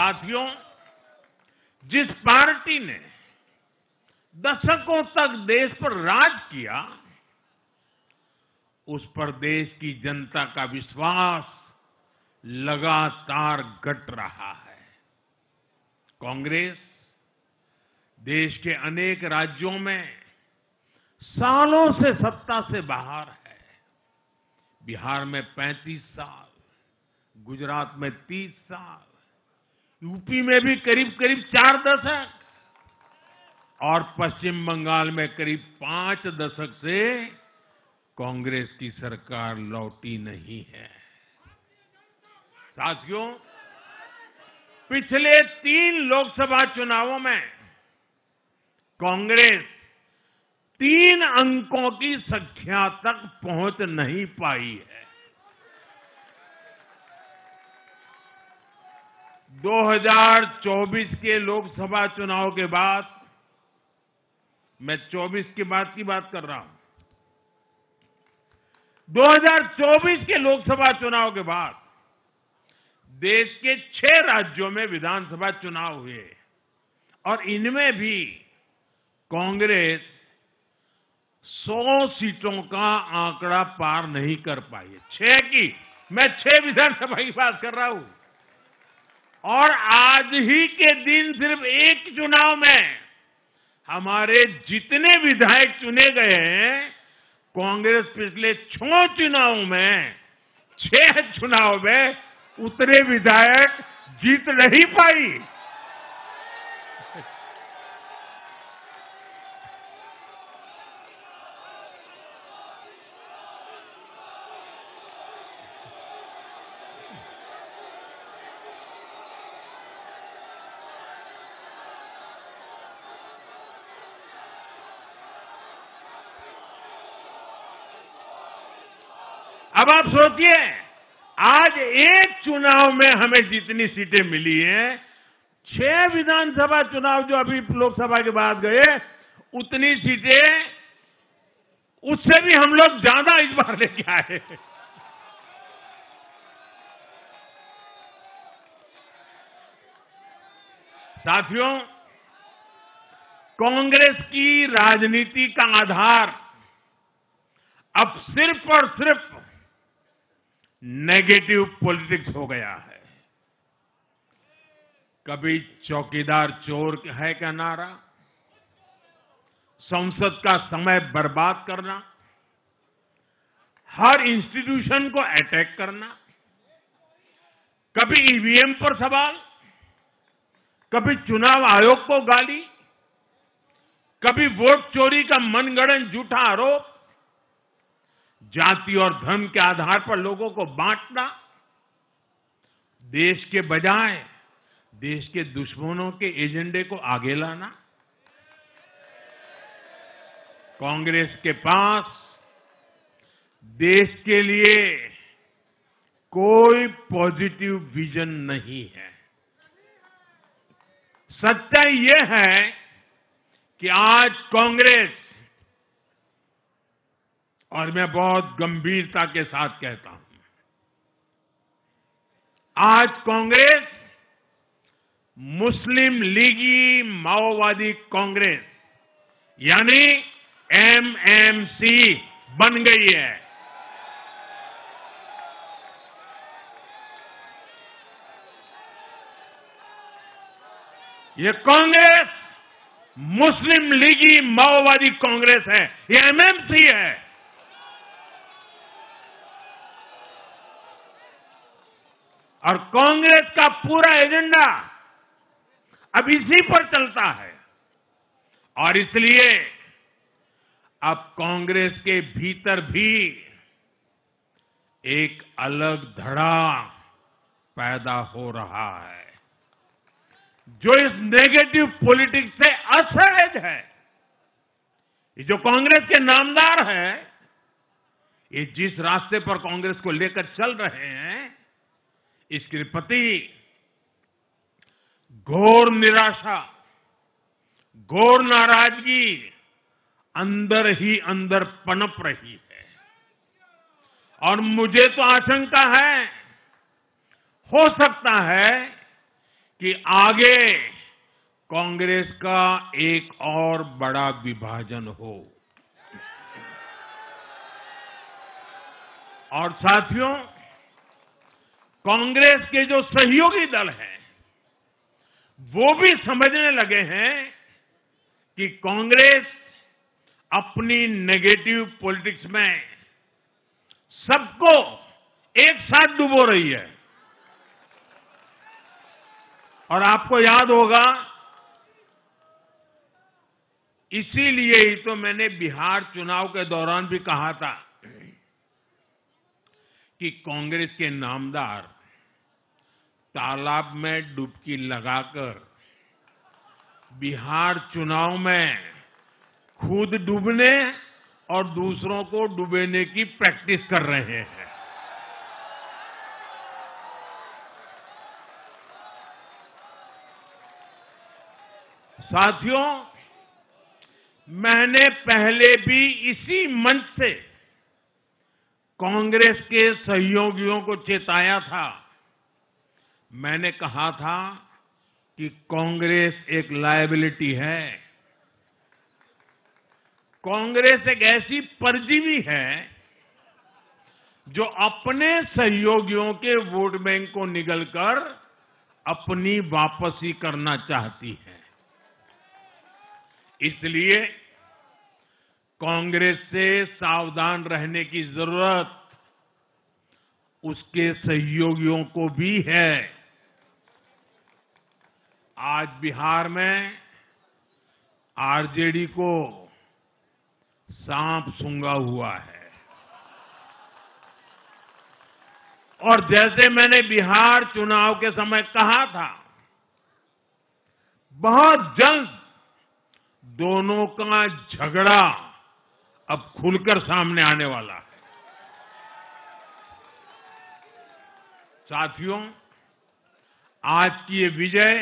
साथियों, जिस पार्टी ने दशकों तक देश पर राज किया, उस पर देश की जनता का विश्वास लगातार घट रहा है। कांग्रेस देश के अनेक राज्यों में सालों से सत्ता से बाहर है। बिहार में 35 साल, गुजरात में 30 साल, यूपी में भी करीब 4 दशक और पश्चिम बंगाल में करीब 5 दशक से कांग्रेस की सरकार लौटी नहीं है। साथियों, पिछले 3 लोकसभा चुनावों में कांग्रेस 3 अंकों की संख्या तक पहुंच नहीं पाई है। 2024 के लोकसभा चुनाव के बाद, मैं 24 के बाद की बात कर रहा हूं, 2024 के लोकसभा चुनाव के बाद देश के 6 राज्यों में विधानसभा चुनाव हुए और इनमें भी कांग्रेस 100 सीटों का आंकड़ा पार नहीं कर पाई है। 6 की, मैं 6 विधानसभा की बात कर रहा हूं। और आज ही के दिन सिर्फ एक चुनाव में हमारे जितने विधायक चुने गए हैं, कांग्रेस पिछले 6 चुनावों में 6 चुनाव में उतने विधायक जीत नहीं पाई। अब आप सोचिए, आज एक चुनाव में हमें जितनी सीटें मिली हैं, 6 विधानसभा चुनाव जो अभी लोकसभा के बाद गए, उतनी सीटें, उससे भी हम लोग ज्यादा इस बार लेके आए। साथियों, कांग्रेस की राजनीति का आधार अब सिर्फ और सिर्फ नेगेटिव पॉलिटिक्स हो गया है। कभी चौकीदार चोर है का नारा, संसद का समय बर्बाद करना, हर इंस्टीट्यूशन को अटैक करना, कभी ईवीएम पर सवाल, कभी चुनाव आयोग को गाली, कभी वोट चोरी का मनगढ़ंत झूठा आरोप, जाति और धर्म के आधार पर लोगों को बांटना, देश के बजाय देश के दुश्मनों के एजेंडे को आगे लाना। कांग्रेस के पास देश के लिए कोई पॉजिटिव विजन नहीं है। सच्चाई यह है कि आज कांग्रेस, और मैं बहुत गंभीरता के साथ कहता हूं, आज कांग्रेस मुस्लिम लीगी माओवादी कांग्रेस यानी एमएमसी बन गई है। ये कांग्रेस मुस्लिम लीगी माओवादी कांग्रेस है, ये एमएमसी है। और कांग्रेस का पूरा एजेंडा अब इसी पर चलता है और इसलिए अब कांग्रेस के भीतर भी एक अलग धड़ा पैदा हो रहा है जो इस नेगेटिव पॉलिटिक्स से असहज है। ये जो कांग्रेस के नामदार है, ये जिस रास्ते पर कांग्रेस को लेकर चल रहे हैं, इसके प्रति घोर निराशा, घोर नाराजगी अंदर ही अंदर पनप रही है। और मुझे तो आशंका है, हो सकता है कि आगे कांग्रेस का एक और बड़ा विभाजन हो। और साथियों, कांग्रेस के जो सहयोगी दल हैं, वो भी समझने लगे हैं कि कांग्रेस अपनी नेगेटिव पॉलिटिक्स में सबको एक साथ डुबो रही है। और आपको याद होगा, इसीलिए ही तो मैंने बिहार चुनाव के दौरान भी कहा था कि कांग्रेस के नामदार तालाब में डुबकी लगाकर बिहार चुनाव में खुद डूबने और दूसरों को डुबेने की प्रैक्टिस कर रहे हैं। साथियों, मैंने पहले भी इसी मंच से कांग्रेस के सहयोगियों को चेताया था। मैंने कहा था कि कांग्रेस एक लायबिलिटी है। कांग्रेस एक ऐसी परजीवी है जो अपने सहयोगियों के वोट बैंक को निगलकर अपनी वापसी करना चाहती है। इसलिए कांग्रेस से सावधान रहने की जरूरत उसके सहयोगियों को भी है। आज बिहार में आरजेडी को सांप सूंघा हुआ है। और जैसे मैंने बिहार चुनाव के समय कहा था, बहुत जल्द दोनों का झगड़ा अब खुलकर सामने आने वाला है। साथियों, आज की ये विजय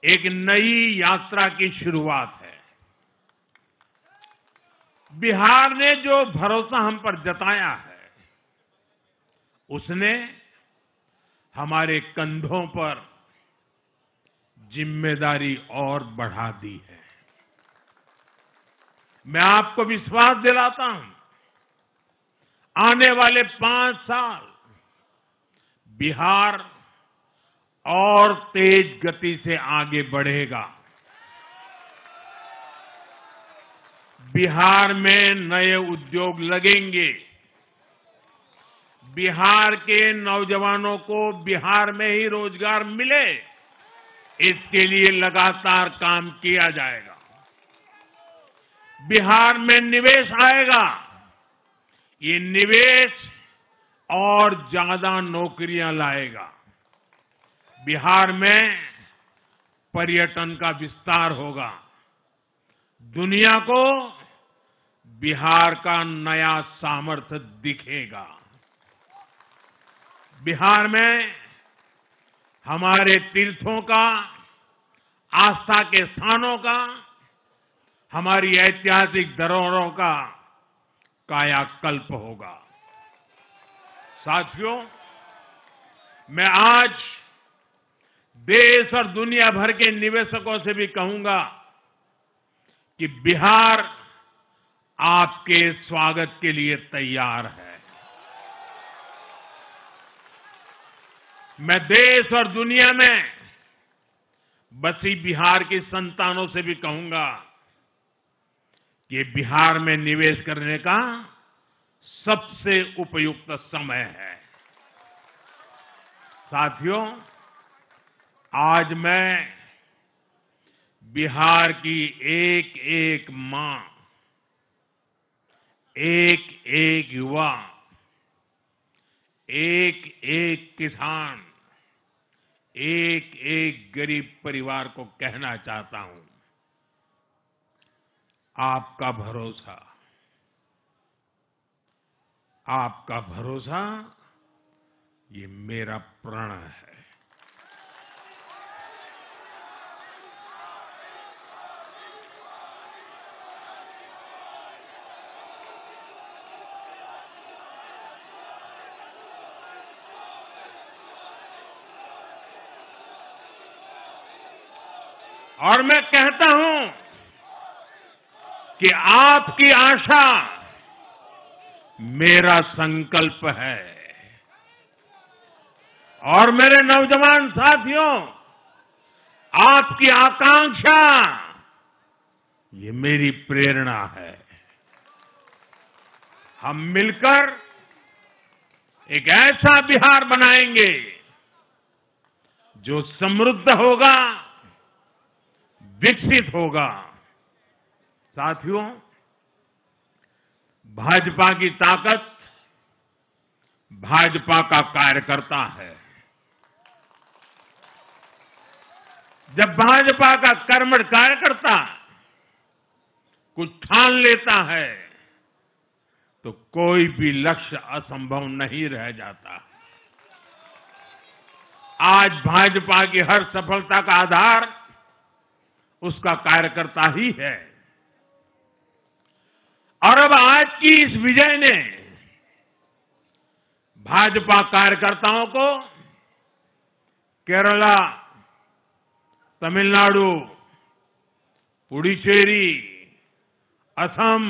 एक नई यात्रा की शुरुआत है। बिहार ने जो भरोसा हम पर जताया है, उसने हमारे कंधों पर जिम्मेदारी और बढ़ा दी है। मैं आपको विश्वास दिलाता हूं, आने वाले 5 साल बिहार और तेज गति से आगे बढ़ेगा। बिहार में नए उद्योग लगेंगे। बिहार के नौजवानों को बिहार में ही रोजगार मिले, इसके लिए लगातार काम किया जाएगा। बिहार में निवेश आएगा। ये निवेश और ज्यादा नौकरियां लाएगा। बिहार में पर्यटन का विस्तार होगा। दुनिया को बिहार का नया सामर्थ्य दिखेगा। बिहार में हमारे तीर्थों का, आस्था के स्थानों का, हमारी ऐतिहासिक धरोहरों का कायाकल्प होगा। साथियों, मैं आज देश और दुनिया भर के निवेशकों से भी कहूंगा कि बिहार आपके स्वागत के लिए तैयार है। मैं देश और दुनिया में बसी बिहार की संतानों से भी कहूंगा कि बिहार में निवेश करने का सबसे उपयुक्त समय है। साथियों, आज मैं बिहार की एक एक मां, एक एक युवा, एक एक किसान, एक एक गरीब परिवार को कहना चाहता हूं, आपका भरोसा, आपका भरोसा ये मेरा प्रण है। और मैं कहता हूं कि आपकी आशा मेरा संकल्प है। और मेरे नौजवान साथियों, आपकी आकांक्षा ये मेरी प्रेरणा है। हम मिलकर एक ऐसा बिहार बनाएंगे जो समृद्ध होगा, विकसित होगा। साथियों, भाजपा की ताकत भाजपा का कार्यकर्ता है। जब भाजपा का कर्मठ कार्यकर्ता कुछ ठान लेता है तो कोई भी लक्ष्य असंभव नहीं रह जाता। आज भाजपा की हर सफलता का आधार उसका कार्यकर्ता ही है। और अब आज की इस विजय ने भाजपा कार्यकर्ताओं को केरला, तमिलनाडु, पुडुचेरी, असम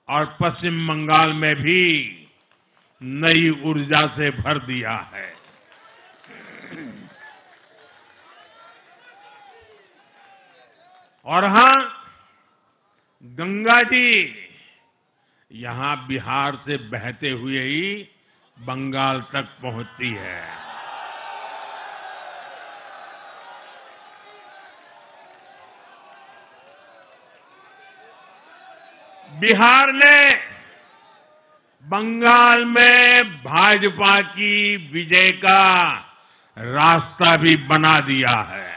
और पश्चिम बंगाल में भी नई ऊर्जा से भर दिया है। और हां, गंगा जी यहां बिहार से बहते हुए ही बंगाल तक पहुंचती है। बिहार ने बंगाल में भाजपा की विजय का रास्ता भी बना दिया है।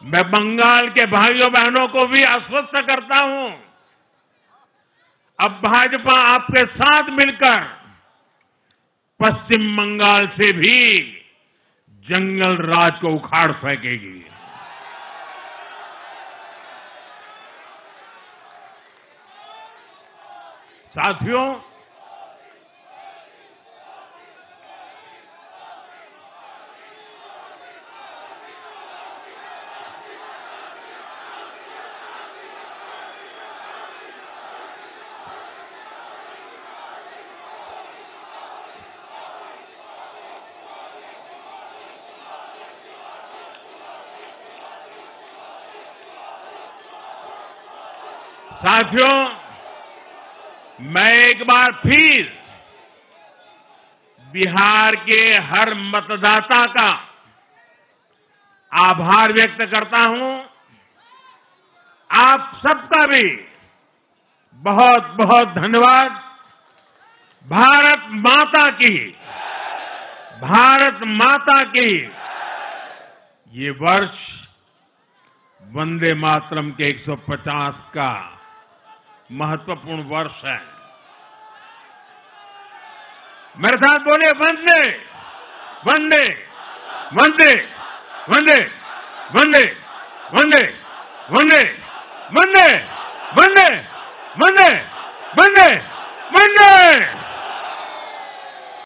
मैं बंगाल के भाइयों बहनों को भी आश्वस्त करता हूं, अब भाजपा आपके साथ मिलकर पश्चिम बंगाल से भी जंगल राज को उखाड़ फेंकेगी। साथियों, मैं एक बार फिर बिहार के हर मतदाता का आभार व्यक्त करता हूं। आप सबका भी बहुत बहुत धन्यवाद। भारत माता की ये वर्ष वंदे मातरम के 150 का महत्वपूर्ण वर्ष है। मेरे साथ बोले वंदे वंदे वंदे वंदे वंदे वंदे वंदे वंदे वंदे वंदे वंदे वंदे।